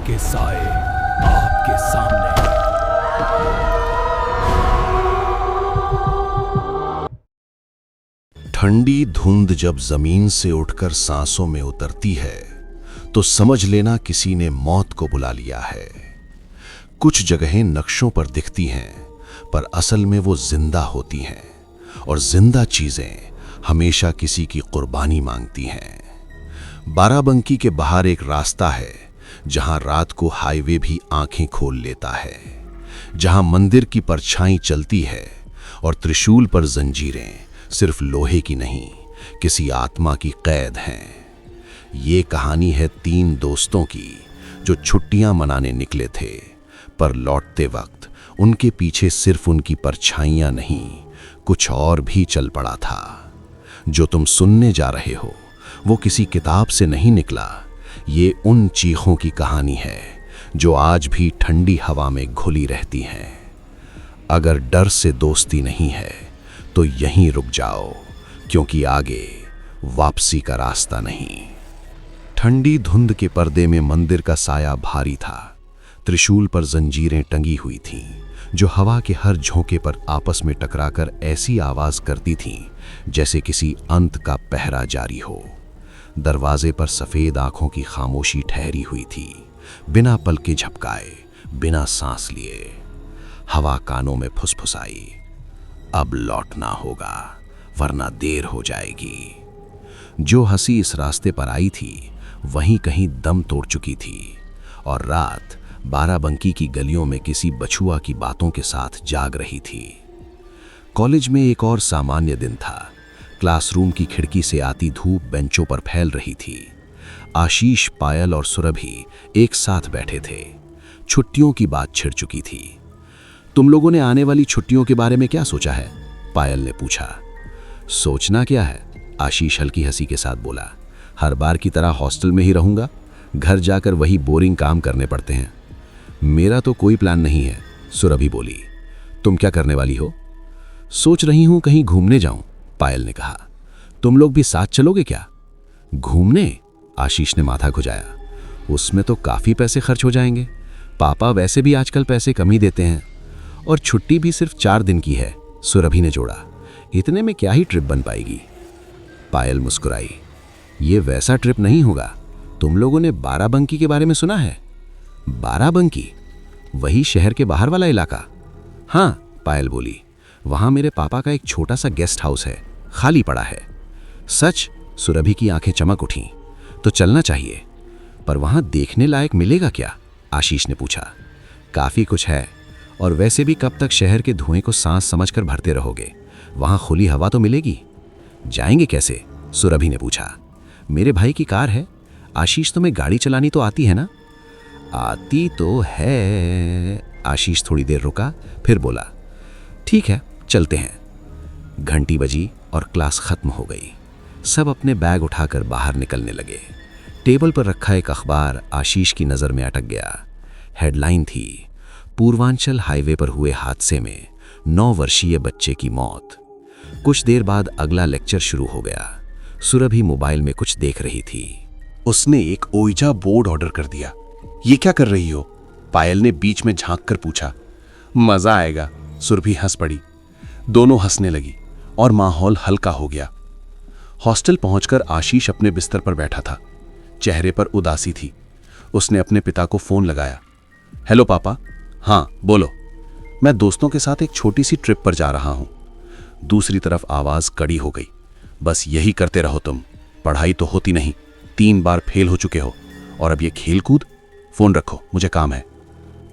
के साए आपके सामने। ठंडी धुंध जब जमीन से उठकर सांसों में उतरती है तो समझ लेना किसी ने मौत को बुला लिया है। कुछ जगहें नक्शों पर दिखती हैं पर असल में वो जिंदा होती हैं, और जिंदा चीजें हमेशा किसी की कुर्बानी मांगती हैं। बाराबंकी के बाहर एक रास्ता है जहां रात को हाईवे भी आंखें खोल लेता है, जहां मंदिर की परछाई चलती है और त्रिशूल पर जंजीरें सिर्फ लोहे की नहीं, किसी आत्मा की कैद हैं। ये कहानी है 3 दोस्तों की जो छुट्टियां मनाने निकले थे, पर लौटते वक्त उनके पीछे सिर्फ उनकी परछाइयां नहीं, कुछ और भी चल पड़ा था। जो तुम सुनने जा रहे हो वो किसी किताब से नहीं निकला, ये उन चीखों की कहानी है जो आज भी ठंडी हवा में घुली रहती हैं। अगर डर से दोस्ती नहीं है तो यहीं रुक जाओ, क्योंकि आगे वापसी का रास्ता नहीं। ठंडी धुंध के पर्दे में मंदिर का साया भारी था। त्रिशूल पर जंजीरें टंगी हुई थीं जो हवा के हर झोंके पर आपस में टकराकर ऐसी आवाज करती थीं जैसे किसी अंत का पहरा जारी हो। दरवाजे पर सफेद आंखों की खामोशी ठहरी हुई थी, बिना पलके झपकाए, बिना सांस लिए। हवा कानों में फुसफुसाई, अब लौटना होगा वरना देर हो जाएगी। जो हंसी इस रास्ते पर आई थी वहीं कहीं दम तोड़ चुकी थी, और रात बाराबंकी की गलियों में किसी बछुआ की बातों के साथ जाग रही थी। कॉलेज में एक और सामान्य दिन था। क्लासरूम की खिड़की से आती धूप बेंचों पर फैल रही थी। आशीष, पायल और सुरभि एक साथ बैठे थे। छुट्टियों की बात छिड़ चुकी थी। तुम लोगों ने आने वाली छुट्टियों के बारे में क्या सोचा है? पायल ने पूछा। सोचना क्या है? आशीष हल्की हंसी के साथ बोला। हर बार की तरह हॉस्टल में ही रहूंगा, घर जाकर वही बोरिंग काम करने पड़ते हैं। मेरा तो कोई प्लान नहीं है, सुरभि बोली। तुम क्या करने वाली हो? सोच रही हूं कहीं घूमने जाऊं, पायल ने कहा। तुम लोग भी साथ चलोगे क्या? घूमने? आशीष ने माथा खुजाया। उसमें तो काफी पैसे खर्च हो जाएंगे। पापा वैसे भी आजकल पैसे कम ही देते हैं, और छुट्टी भी सिर्फ 4 दिन की है, सुरभि ने जोड़ा। इतने में क्या ही ट्रिप बन पाएगी? पायल मुस्कुराई। ये वैसा ट्रिप नहीं होगा। तुम लोगों ने बाराबंकी के बारे में सुना है? बाराबंकी? वही शहर के बाहर वाला इलाका? हाँ, पायल बोली। वहां मेरे पापा का एक छोटा सा गेस्ट हाउस है, खाली पड़ा है। सच? सुरभि की आंखें चमक उठीं। तो चलना चाहिए। पर वहां देखने लायक मिलेगा क्या? आशीष ने पूछा। काफी कुछ है, और वैसे भी कब तक शहर के धुएं को सांस समझकर भरते रहोगे? वहां खुली हवा तो मिलेगी। जाएंगे कैसे? सुरभि ने पूछा। मेरे भाई की कार है। आशीष, तुम्हें गाड़ी चलानी तो आती है ना? आती तो है। आशीष थोड़ी देर रुका, फिर बोला, ठीक है, चलते हैं। घंटी बजी और क्लास खत्म हो गई। सब अपने बैग उठाकर बाहर निकलने लगे। टेबल पर रखा एक अखबार आशीष की नज़र में अटक गया। हेडलाइन थी, पूर्वांचल हाईवे पर हुए हादसे में 9 वर्षीय बच्चे की मौत। कुछ देर बाद अगला लेक्चर शुरू हो गया। सुरभि मोबाइल में कुछ देख रही थी। उसने एक ओइजा बोर्ड ऑर्डर कर दिया। ये क्या कर रही हो? पायल ने बीच में झांक कर पूछा। मजा आएगा, सुरभि हंस पड़ी। दोनों हंसने लगी और माहौल हल्का हो गया। हॉस्टल पहुंचकर आशीष अपने बिस्तर पर बैठा था। चेहरे पर उदासी थी। उसने अपने पिता को फोन लगाया। हेलो पापा। हाँ बोलो। मैं दोस्तों के साथ एक छोटी सी ट्रिप पर जा रहा हूं। दूसरी तरफ आवाज कड़ी हो गई। बस यही करते रहो तुम, पढ़ाई तो होती नहीं, 3 बार फेल हो चुके हो, और अब ये खेल कूद। फोन रखो, मुझे काम है।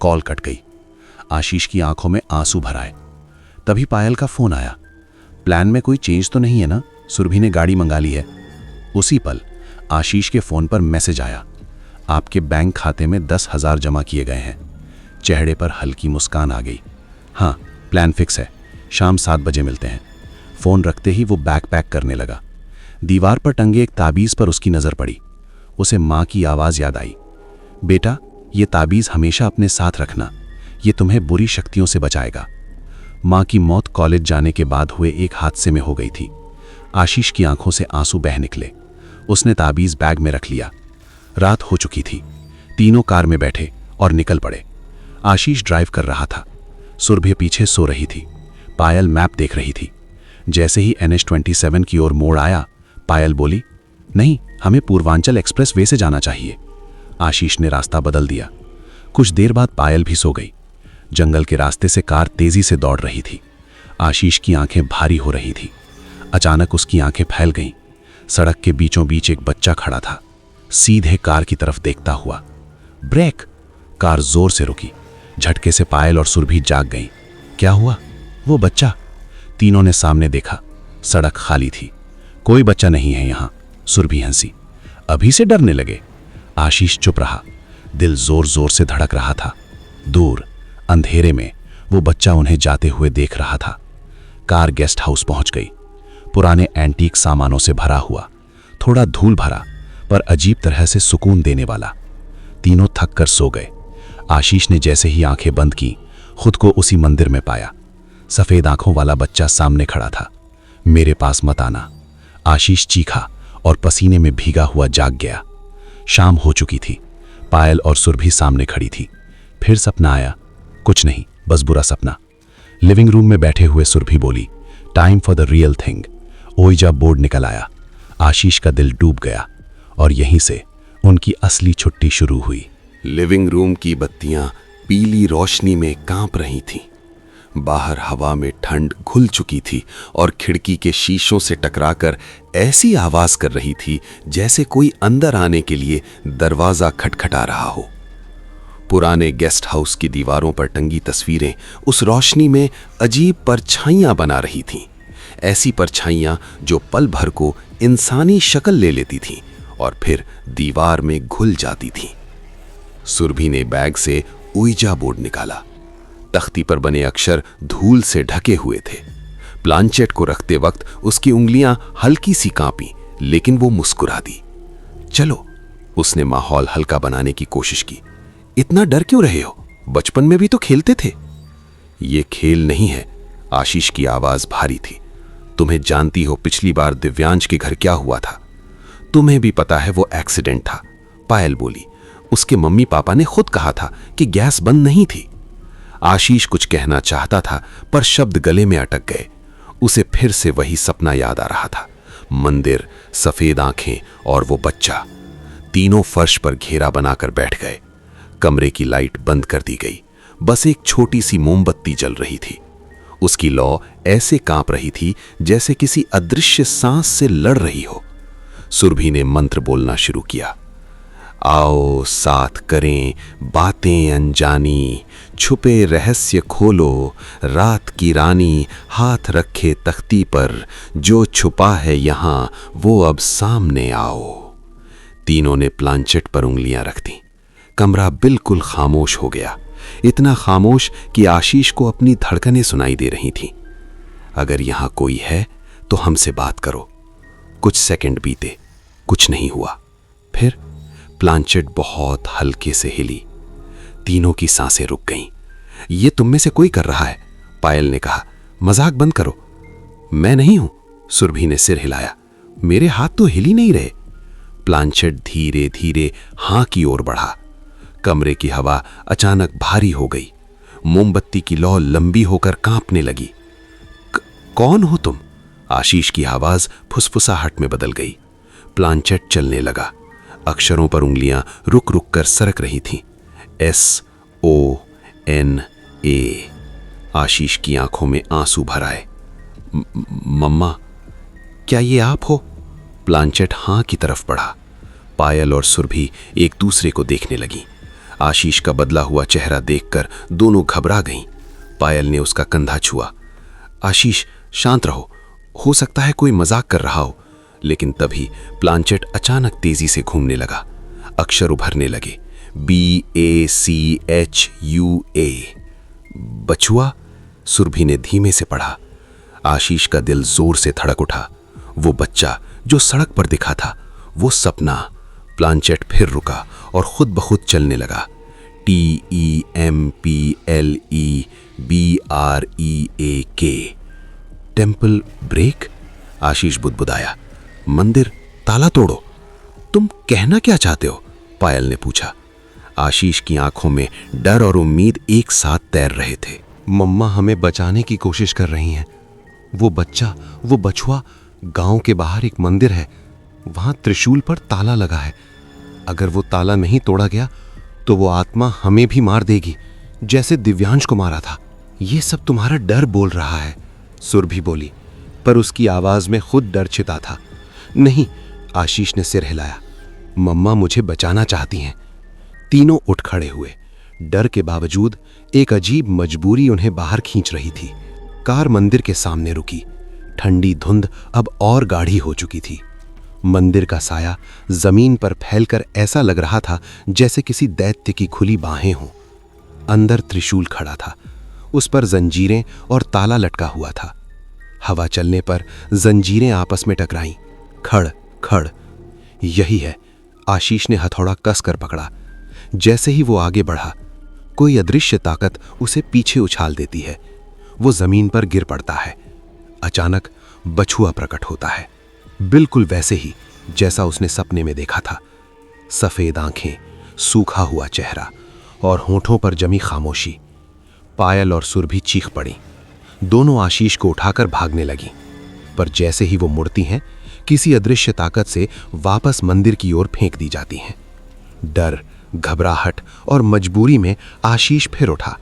कॉल कट गई। आशीष की आंखों में आंसू भर आए। तभी पायल का फोन आया। प्लान में कोई चेंज तो नहीं है ना? सुरभि ने गाड़ी मंगा ली है। उसी पल आशीष के फोन पर मैसेज आया, आपके बैंक खाते में 10,000 जमा किए गए हैं। चेहरे पर हल्की मुस्कान आ गई। हाँ, प्लान फिक्स है, शाम 7 बजे मिलते हैं। फोन रखते ही वो बैग पैक करने लगा। दीवार पर टंगे एक ताबीज पर उसकी नजर पड़ी। उसे माँ की आवाज याद आई, बेटा ये ताबीज हमेशा अपने साथ रखना, ये तुम्हें बुरी शक्तियों से बचाएगा। माँ की मौत कॉलेज जाने के बाद हुए एक हादसे में हो गई थी। आशीष की आंखों से आंसू बह निकले। उसने ताबीज बैग में रख लिया। रात हो चुकी थी। तीनों कार में बैठे और निकल पड़े। आशीष ड्राइव कर रहा था, सुरभि पीछे सो रही थी। पायल मैप देख रही थी। जैसे ही NH-27 की ओर मोड़ आया, पायल बोली, नहीं, हमें पूर्वांचल एक्सप्रेस वे से जाना चाहिए। आशीष ने रास्ता बदल दिया। कुछ देर बाद पायल भी सो गई। जंगल के रास्ते से कार तेजी से दौड़ रही थी। आशीष की आंखें भारी हो रही थी। अचानक उसकी आंखें फैल गईं। सड़क के बीचों बीच एक बच्चा खड़ा था, सीधे कार की तरफ देखता हुआ। ब्रेक! कार जोर से रुकी। झटके से पायल और सुरभि जाग गईं। क्या हुआ? वो बच्चा। तीनों ने सामने देखा। सड़क खाली थी, कोई बच्चा नहीं है यहां। सुरभि हंसी। अभी से डरने लगे? आशीष चुप रहा। दिल जोर जोर से धड़क रहा था। दूर अंधेरे में वो बच्चा उन्हें जाते हुए देख रहा था। कार गेस्ट हाउस पहुंच गई। पुराने एंटीक सामानों से भरा हुआ, थोड़ा धूल भरा, पर अजीब तरह से सुकून देने वाला। तीनों थक कर सो गए। आशीष ने जैसे ही आंखें बंद की, खुद को उसी मंदिर में पाया। सफेद आंखों वाला बच्चा सामने खड़ा था। मेरे पास मत आना। आशीष चीखा और पसीने में भीगा हुआ जाग गया। शाम हो चुकी थी। पायल और सुरभि सामने खड़ी थी। फिर सपना आया? कुछ नहीं, बस बुरा सपना। लिविंग रूम में बैठे हुए सुरभि बोली, time for the real thing. Ouija board निकल आया। आशीष का दिल डूब गया और यहीं से उनकी असली छुट्टी शुरू हुई। लिविंग रूम की बत्तियां पीली रोशनी में कांप रही थीं। बाहर हवा में ठंड घुल चुकी थी और खिड़की के शीशों से टकराकर ऐसी आवाज कर रही थी जैसे कोई अंदर आने के लिए दरवाजा खटखटा रहा हो। पुराने गेस्ट हाउस की दीवारों पर टंगी तस्वीरें उस रोशनी में अजीब परछाइयां बना रही थीं। ऐसी परछाइयां जो पल भर को इंसानी शक्ल ले लेती थीं और फिर दीवार में घुल जाती थीं। सुरभि ने बैग से ओइजा बोर्ड निकाला। तख्ती पर बने अक्षर धूल से ढके हुए थे। प्लांचेट को रखते वक्त उसकी उंगलियां हल्की सी कांपी, लेकिन वो मुस्कुरा दी। चलो, उसने माहौल हल्का बनाने की कोशिश की। इतना डर क्यों रहे हो? बचपन में भी तो खेलते थे। ये खेल नहीं है। आशीष की आवाज भारी थी। तुम्हें जानती हो पिछली बार दिव्यांश के घर क्या हुआ था? तुम्हें भी पता है वो एक्सीडेंट था। पायल बोली, उसके मम्मी पापा ने खुद कहा था कि गैस बंद नहीं थी। आशीष कुछ कहना चाहता था पर शब्द गले में अटक गए। उसे फिर से वही सपना याद आ रहा था। मंदिर, सफेद आंखें और वो बच्चा। तीनों फर्श पर घेरा बनाकर बैठ गए। कमरे की लाइट बंद कर दी गई। बस एक छोटी सी मोमबत्ती जल रही थी। उसकी लौ ऐसे कांप रही थी जैसे किसी अदृश्य सांस से लड़ रही हो। सुरभि ने मंत्र बोलना शुरू किया। आओ साथ करें बातें अनजानी, छुपे रहस्य खोलो, रात की रानी हाथ रखे तख्ती पर, जो छुपा है यहां वो अब सामने आओ। तीनों ने प्लांचेट पर उंगलियां रख दी। कमरा बिल्कुल खामोश हो गया। इतना खामोश कि आशीष को अपनी धड़कनें सुनाई दे रही थीं। अगर यहां कोई है तो हमसे बात करो। कुछ सेकंड बीते, कुछ नहीं हुआ। फिर प्लांचेट बहुत हल्के से हिली। तीनों की सांसें रुक गईं। ये तुम में से कोई कर रहा है, पायल ने कहा। मजाक बंद करो। मैं नहीं हूं, सुरभि ने सिर हिलाया। मेरे हाथ तो हिल ही नहीं रहे। प्लांचेट धीरे धीरे हां की ओर बढ़ा। कमरे की हवा अचानक भारी हो गई। मोमबत्ती की लौ लंबी होकर कांपने लगी। कौन हो तुम? आशीष की आवाज फुसफुसाहट में बदल गई। प्लांचेट चलने लगा। अक्षरों पर उंगलियां रुक रुक कर सरक रही थीं। SONA। आशीष की आंखों में आंसू भर आए। मम्मा, क्या ये आप हो? प्लांचेट हां की तरफ बढ़ा। पायल और सुरभि एक दूसरे को देखने लगी। आशीष का बदला हुआ चेहरा देखकर दोनों घबरा गईं। पायल ने उसका कंधा छुआ। आशीष, शांत रहो, हो सकता है कोई मजाक कर रहा हो। लेकिन तभी प्लांचेट अचानक तेजी से घूमने लगा। अक्षर उभरने लगे। BACHUA। बछुआ, सुरभि ने धीमे से पढ़ा। आशीष का दिल जोर से धड़क उठा। वो बच्चा जो सड़क पर दिखा था, वो सपना। प्लांचेट फिर रुका और खुद ब खुद चलने लगा। TEMPLEBREAK। Temple break? आशीष बुदबुदाया। मंदिर ताला तोड़ो। तुम कहना क्या चाहते हो? पायल ने पूछा। आशीष की आंखों में डर और उम्मीद एक साथ तैर रहे थे। मम्मा हमें बचाने की कोशिश कर रही हैं। वो बच्चा, वो बछुआ, गांव के बाहर एक मंदिर है, वहां त्रिशूल पर ताला लगा है। अगर वो ताला नहीं तोड़ा गया तो वो आत्मा हमें भी मार देगी, जैसे दिव्यांश को मारा था। ये सब तुम्हारा डर बोल रहा है, सुरभि बोली, पर उसकी आवाज में खुद डर छिपा था। नहीं, आशीष ने सिर हिलाया। मम्मा मुझे बचाना चाहती हैं। तीनों उठ खड़े हुए। डर के बावजूद एक अजीब मजबूरी उन्हें बाहर खींच रही थी। कार मंदिर के सामने रुकी। ठंडी धुंध अब और गाढ़ी हो चुकी थी। मंदिर का साया जमीन पर फैलकर ऐसा लग रहा था जैसे किसी दैत्य की खुली बाहें हों। अंदर त्रिशूल खड़ा था, उस पर जंजीरें और ताला लटका हुआ था। हवा चलने पर जंजीरें आपस में टकराईं। खड़ खड़। यही है, आशीष ने हथौड़ा कसकर पकड़ा। जैसे ही वो आगे बढ़ा, कोई अदृश्य ताकत उसे पीछे उछाल देती है। वो जमीन पर गिर पड़ता है। अचानक बछुआ प्रकट होता है, बिल्कुल वैसे ही जैसा उसने सपने में देखा था। सफेद आंखें, सूखा हुआ चेहरा और होठों पर जमी खामोशी। पायल और सुरभि चीख पड़ी। दोनों आशीष को उठाकर भागने लगी, पर जैसे ही वो मुड़ती हैं, किसी अदृश्य ताकत से वापस मंदिर की ओर फेंक दी जाती हैं। डर, घबराहट और मजबूरी में आशीष फिर उठा,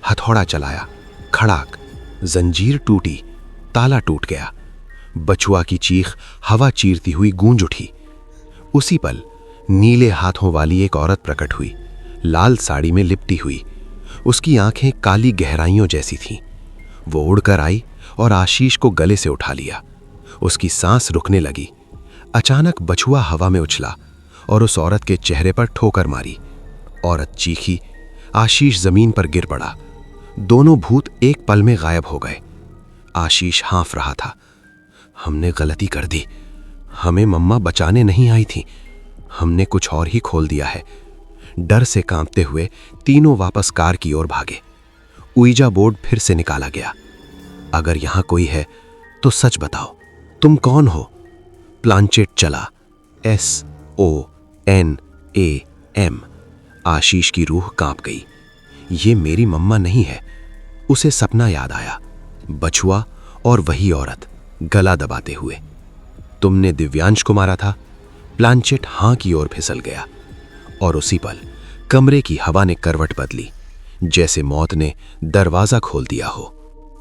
हथौड़ा चलाया। खड़ाक, जंजीर टूटी, ताला टूट गया। बछुआ की चीख हवा चीरती हुई गूंज उठी। उसी पल नीले हाथों वाली एक औरत प्रकट हुई, लाल साड़ी में लिपटी हुई। उसकी आंखें काली गहराइयों जैसी थीं। वो उड़कर आई और आशीष को गले से उठा लिया। उसकी सांस रुकने लगी। अचानक बछुआ हवा में उछला और उस औरत के चेहरे पर ठोकर मारी। औरत चीखी, आशीष जमीन पर गिर पड़ा। दोनों भूत एक पल में गायब हो गए। आशीष हाँफ रहा था। हमने गलती कर दी। हमें मम्मा बचाने नहीं आई थी, हमने कुछ और ही खोल दिया है। डर से कांपते हुए तीनों वापस कार की ओर भागे। उइजा बोर्ड फिर से निकाला गया। अगर यहां कोई है तो सच बताओ, तुम कौन हो? प्लांचेट चला, SONAM। आशीष की रूह कांप गई। ये मेरी मम्मा नहीं है। उसे सपना याद आया, बछुआ और वही औरत गला दबाते हुए। तुमने दिव्यांश को मारा था? प्लांचेट हां की ओर फिसल गया और उसी पल कमरे की हवा ने करवट बदली, जैसे मौत ने दरवाजा खोल दिया हो।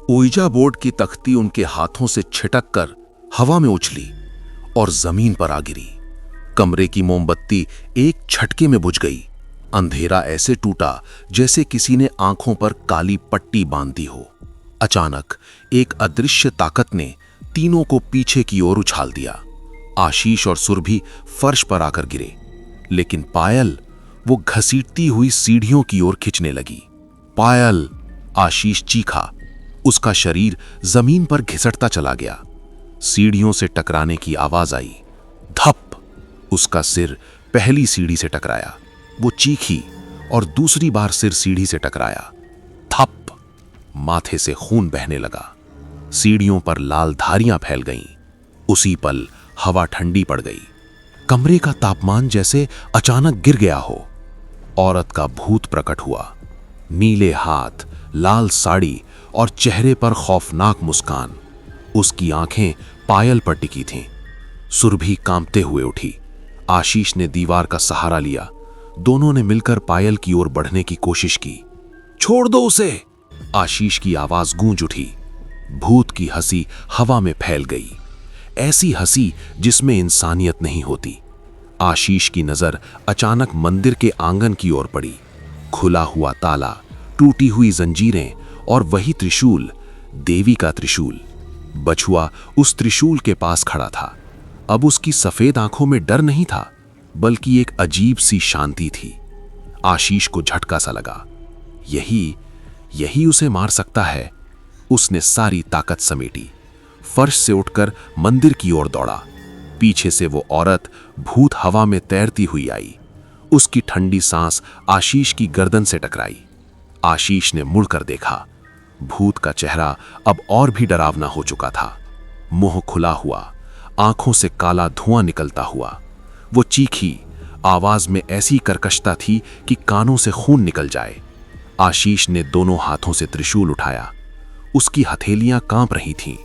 ओइजा बोर्ड की तख्ती उनके हाथों से छिटक कर हवा में उछली और जमीन पर आ गिरी। कमरे की मोमबत्ती एक झटके में बुझ गई। अंधेरा ऐसे टूटा जैसे किसी ने आंखों पर काली पट्टी बांध दी हो। अचानक एक अदृश्य ताकत ने तीनों को पीछे की ओर उछाल दिया। आशीष और सुरभि फर्श पर आकर गिरे, लेकिन पायल, वो घसीटती हुई सीढ़ियों की ओर खिंचने लगी। पायल! आशीष चीखा। उसका शरीर जमीन पर घिसटता चला गया। सीढ़ियों से टकराने की आवाज आई। धप! उसका सिर पहली सीढ़ी से टकराया। वो चीखी और दूसरी बार सिर सीढ़ी से टकराया। थप! माथे से खून बहने लगा। सीढ़ियों पर लाल धारियां फैल गईं। उसी पल हवा ठंडी पड़ गई। कमरे का तापमान जैसे अचानक गिर गया हो। औरत का भूत प्रकट हुआ। नीले हाथ, लाल साड़ी और चेहरे पर खौफनाक मुस्कान। उसकी आंखें पायल पर टिकी थीं। सुरभि कांपते हुए उठी। आशीष ने दीवार का सहारा लिया। दोनों ने मिलकर पायल की ओर बढ़ने की कोशिश की। छोड़ दो उसे! आशीष की आवाज गूंज उठी। भूत की हंसी हवा में फैल गई, ऐसी हंसी जिसमें इंसानियत नहीं होती। आशीष की नजर अचानक मंदिर के आंगन की ओर पड़ी। खुला हुआ ताला, टूटी हुई जंजीरें और वही त्रिशूल, देवी का त्रिशूल। बछुआ उस त्रिशूल के पास खड़ा था। अब उसकी सफेद आंखों में डर नहीं था, बल्कि एक अजीब सी शांति थी। आशीष को झटका सा लगा। यही उसे मार सकता है। उसने सारी ताकत समेटी, फर्श से उठकर मंदिर की ओर दौड़ा। पीछे से वो औरत भूत हवा में तैरती हुई आई। उसकी ठंडी सांस आशीष की गर्दन से टकराई। आशीष ने मुड़कर देखा। भूत का चेहरा अब और भी डरावना हो चुका था। मुंह खुला हुआ, आंखों से काला धुआं निकलता हुआ। वो चीखी, आवाज में ऐसी कर्कशता थी कि कानों से खून निकल जाए। आशीष ने दोनों हाथों से त्रिशूल उठाया। उसकी हथेलियां कांप रही थीं,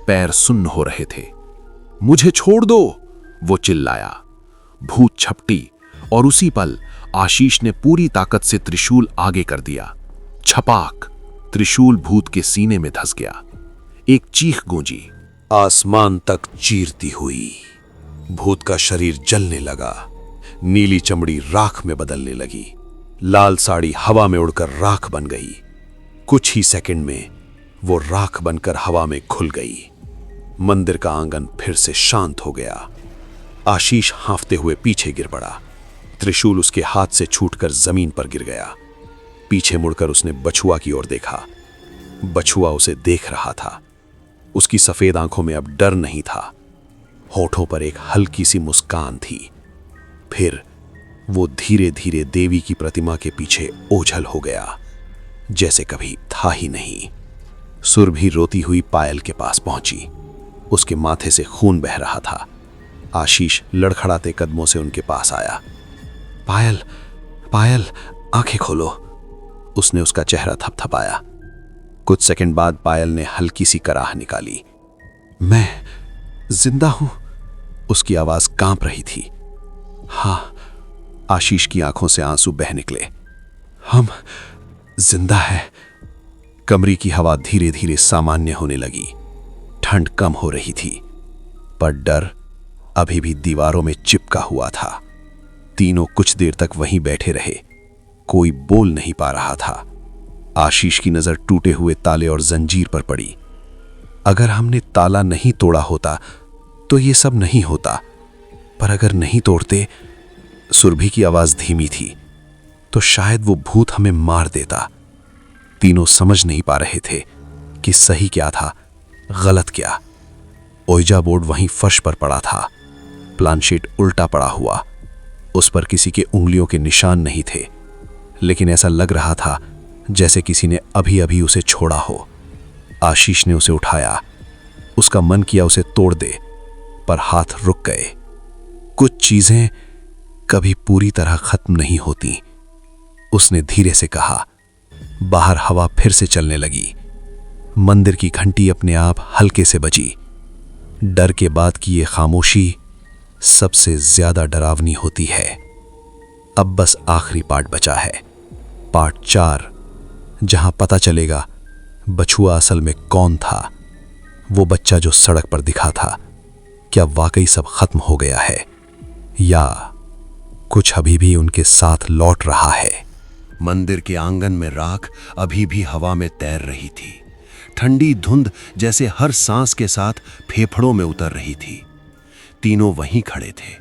पैर सुन्न हो रहे थे। मुझे छोड़ दो, वो चिल्लाया। भूत छपटी और उसी पल आशीष ने पूरी ताकत से त्रिशूल आगे कर दिया। छपाक, त्रिशूल भूत के सीने में धंस गया। एक चीख गूंजी, आसमान तक चीरती हुई। भूत का शरीर जलने लगा, नीली चमड़ी राख में बदलने लगी, लाल साड़ी हवा में उड़कर राख बन गई। कुछ ही सेकंड में वो राख बनकर हवा में घुल गई। मंदिर का आंगन फिर से शांत हो गया। आशीष हांफते हुए पीछे गिर पड़ा। त्रिशूल उसके हाथ से छूटकर जमीन पर गिर गया। पीछे मुड़कर उसने बछुआ की ओर देखा। बछुआ उसे देख रहा था। उसकी सफेद आंखों में अब डर नहीं था, होठों पर एक हल्की सी मुस्कान थी। फिर वो धीरे धीरे देवी की प्रतिमा के पीछे ओझल हो गया, जैसे कभी था ही नहीं। सुरभि रोती हुई पायल के पास पहुंची। उसके माथे से खून बह रहा था। आशीष लड़खड़ाते कदमों से उनके पास आया। पायल, पायल, आंखें खोलो। उसने उसका चेहरा थपथपाया। कुछ सेकंड बाद पायल ने हल्की सी कराह निकाली। मैं जिंदा हूं, उसकी आवाज कांप रही थी। हां, आशीष की आंखों से आंसू बह निकले। हम जिंदा हैं। कमरे की हवा धीरे धीरे सामान्य होने लगी। ठंड कम हो रही थी, पर डर अभी भी दीवारों में चिपका हुआ था। तीनों कुछ देर तक वहीं बैठे रहे। कोई बोल नहीं पा रहा था। आशीष की नजर टूटे हुए ताले और जंजीर पर पड़ी। अगर हमने ताला नहीं तोड़ा होता तो ये सब नहीं होता, पर अगर नहीं तोड़ते, सुरभि की आवाज धीमी थी, तो शायद वो भूत हमें मार देता। तीनों समझ नहीं पा रहे थे कि सही क्या था, गलत क्या। ओइजा बोर्ड वहीं फर्श पर पड़ा था, प्लानशीट उल्टा पड़ा हुआ। उस पर किसी के उंगलियों के निशान नहीं थे, लेकिन ऐसा लग रहा था जैसे किसी ने अभी अभी उसे छोड़ा हो। आशीष ने उसे उठाया। उसका मन किया उसे तोड़ दे, पर हाथ रुक गए। कुछ चीजें कभी पूरी तरह खत्म नहीं होती, उसने धीरे से कहा। बाहर हवा फिर से चलने लगी। मंदिर की घंटी अपने आप हल्के से बजी। डर के बाद की ये खामोशी सबसे ज्यादा डरावनी होती है। अब बस आखिरी पार्ट बचा है, पार्ट 4, जहां पता चलेगा बछुआ असल में कौन था। वो बच्चा जो सड़क पर दिखा था, क्या वाकई सब खत्म हो गया है, या कुछ अभी भी उनके साथ लौट रहा है। मंदिर के आंगन में राख अभी भी हवा में तैर रही थी। ठंडी धुंध जैसे हर सांस के साथ फेफड़ों में उतर रही थी। तीनों वहीं खड़े थे,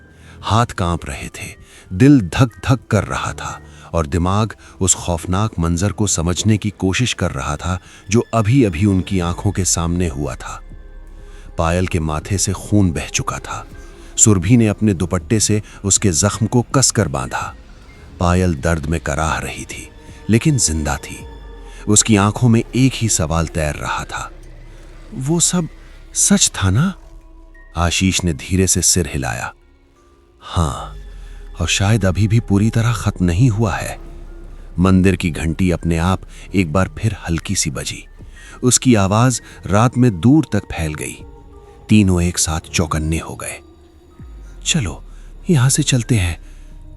हाथ कांप रहे थे, दिल धक धक कर रहा था और दिमाग उस खौफनाक मंजर को समझने की कोशिश कर रहा था जो अभी अभी उनकी आंखों के सामने हुआ था। पायल के माथे से खून बह चुका था। सुरभि ने अपने दुपट्टे से उसके जख्म को कसकर बांधा। पायल दर्द में कराह रही थी, लेकिन जिंदा थी। उसकी आंखों में एक ही सवाल तैर रहा था, वो सब सच था ना? आशीष ने धीरे से सिर हिलाया। हां, और शायद अभी भी पूरी तरह खत्म नहीं हुआ है। मंदिर की घंटी अपने आप एक बार फिर हल्की सी बजी। उसकी आवाज रात में दूर तक फैल गई। तीनों एक साथ चौकन्ने हो गए। चलो यहां से चलते हैं।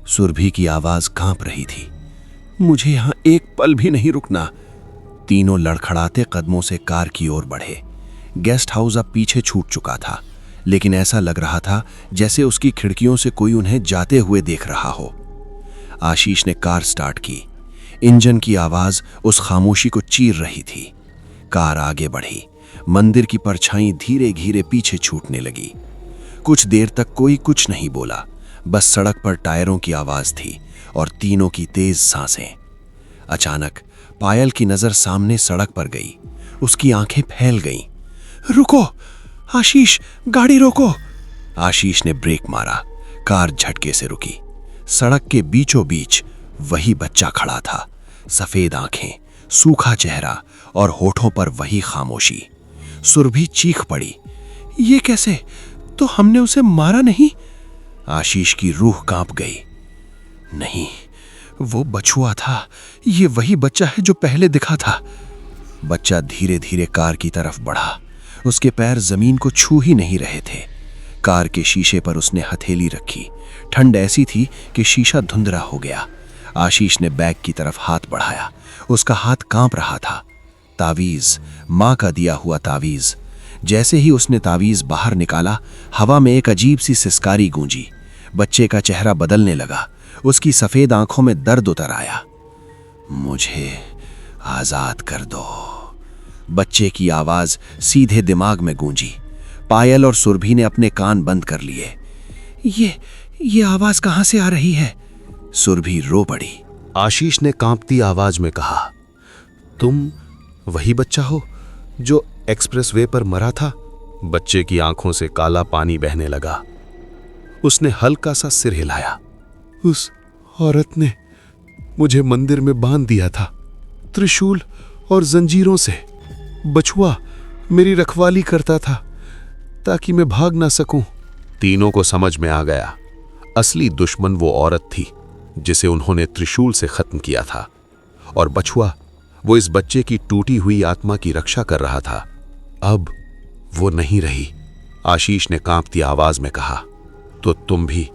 सुरभि की आवाज कांप रही थी। मुझे यहां एक पल भी नहीं रुकना। तीनों लड़खड़ाते कदमों से कार की ओर बढ़े। गेस्ट हाउस अब पीछे छूट चुका था, लेकिन ऐसा लग रहा था जैसे उसकी खिड़कियों से कोई उन्हें जाते हुए देख रहा हो। आशीष ने कार स्टार्ट की। इंजन की आवाज उस खामोशी को चीर रही थी। कार आगे बढ़ी। मंदिर की परछाई धीरे धीरे पीछे छूटने लगी। कुछ देर तक कोई कुछ नहीं बोला, बस सड़क पर टायरों की आवाज थी और तीनों की तेज सांसें। अचानक पायल की नजर सामने सड़क पर गई। उसकी आंखें फैल गईं। रुको आशीष, गाड़ी रोको। आशीष ने ब्रेक मारा। कार झटके से रुकी। सड़क के बीचों बीच वही बच्चा खड़ा था। सफेद आंखें, सूखा चेहरा और होठों पर वही खामोशी। सुरभि चीख पड़ी, ये कैसे? तो हमने उसे मारा नहीं? आशीष की रूह कांप गई। नहीं, वो बछुआ था। ये वही बच्चा है जो पहले दिखा था। बच्चा धीरे धीरे कार की तरफ बढ़ा। उसके पैर जमीन को छू ही नहीं रहे थे। कार के शीशे पर उसने हथेली रखी। ठंड ऐसी थी कि शीशा धुंधला हो गया। आशीष ने बैग की तरफ हाथ बढ़ाया। उसका हाथ कांप रहा था। तावीज, माँ का दिया हुआ तावीज। जैसे ही उसने तावीज बाहर निकाला, हवा में एक अजीब सी सिसकारी गूंजी। बच्चे का चेहरा बदलने लगा। उसकी सफेद आंखों में दर्द उतर आया। मुझे आजाद कर दो, बच्चे की आवाज सीधे दिमाग में गूंजी। पायल और सुरभि ने अपने कान बंद कर लिए। ये आवाज कहां से आ रही है? सुरभि रो पड़ी। आशीष ने कांपती आवाज में कहा, तुम वही बच्चा हो जो एक्सप्रेसवे पर मरा था? बच्चे की आंखों से काला पानी बहने लगा। उसने हल्का सा सिर हिलाया। उस औरत ने मुझे मंदिर में बांध दिया था, त्रिशूल और जंजीरों से। बछुआ मेरी रखवाली करता था ताकि मैं भाग ना सकूं। तीनों को समझ में आ गया, असली दुश्मन वो औरत थी जिसे उन्होंने त्रिशूल से खत्म किया था, और बछुआ वो इस बच्चे की टूटी हुई आत्मा की रक्षा कर रहा था। अब वो नहीं रही। आशीष ने कांपती आवाज में कहा, तो तुम भी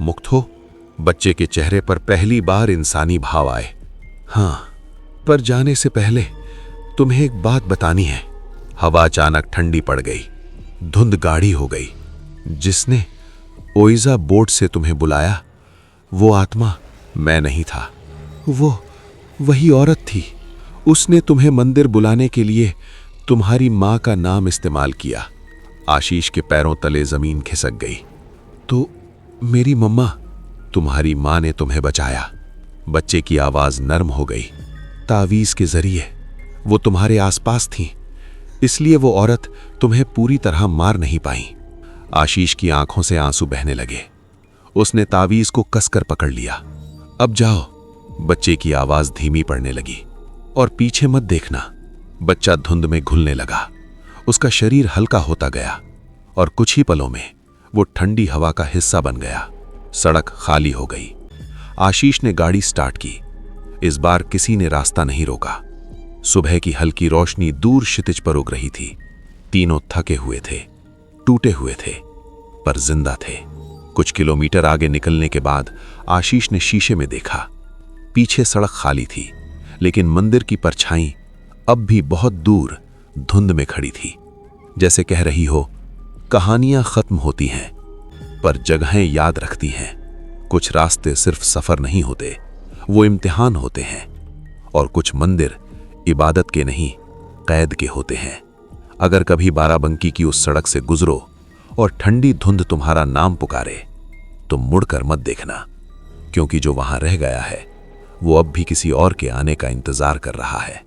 मुक्त हो? बच्चे के चेहरे पर पहली बार इंसानी भाव आए। हां, पर जाने से पहले तुम्हें एक बात बतानी है। हवा अचानक ठंडी पड़ गई। धुंध गाढ़ी हो गई। जिसने ओइजा बोट से तुम्हें बुलाया, वो आत्मा मैं नहीं था। वो वही औरत थी। उसने तुम्हें मंदिर बुलाने के लिए तुम्हारी मां का नाम इस्तेमाल किया। आशीष के पैरों तले जमीन खिसक गई। तो मेरी मम्मा, तुम्हारी मां ने तुम्हें बचाया। बच्चे की आवाज नर्म हो गई। तावीज के जरिए वो तुम्हारे आसपास थी, इसलिए वो औरत तुम्हें पूरी तरह मार नहीं पाई। आशीष की आंखों से आंसू बहने लगे। उसने तावीज को कसकर पकड़ लिया। अब जाओ। बच्चे की आवाज धीमी पड़ने लगी। और पीछे मत देखना। बच्चा धुंध में घुलने लगा। उसका शरीर हल्का होता गया और कुछ ही पलों में वो ठंडी हवा का हिस्सा बन गया। सड़क खाली हो गई। आशीष ने गाड़ी स्टार्ट की। इस बार किसी ने रास्ता नहीं रोका। सुबह की हल्की रोशनी दूर क्षितिज पर उग रही थी। तीनों थके हुए थे, टूटे हुए थे, पर जिंदा थे। कुछ किलोमीटर आगे निकलने के बाद आशीष ने शीशे में देखा। पीछे सड़क खाली थी, लेकिन मंदिर की परछाई अब भी बहुत दूर धुंध में खड़ी थी, जैसे कह रही हो, कहानियां खत्म होती हैं पर जगहें याद रखती हैं। कुछ रास्ते सिर्फ सफर नहीं होते, वो इम्तिहान होते हैं। और कुछ मंदिर इबादत के नहीं, कैद के होते हैं। अगर कभी बाराबंकी की उस सड़क से गुजरो और ठंडी धुंध तुम्हारा नाम पुकारे, तो मुड़कर मत देखना, क्योंकि जो वहां रह गया है वो अब भी किसी और के आने का इंतजार कर रहा है।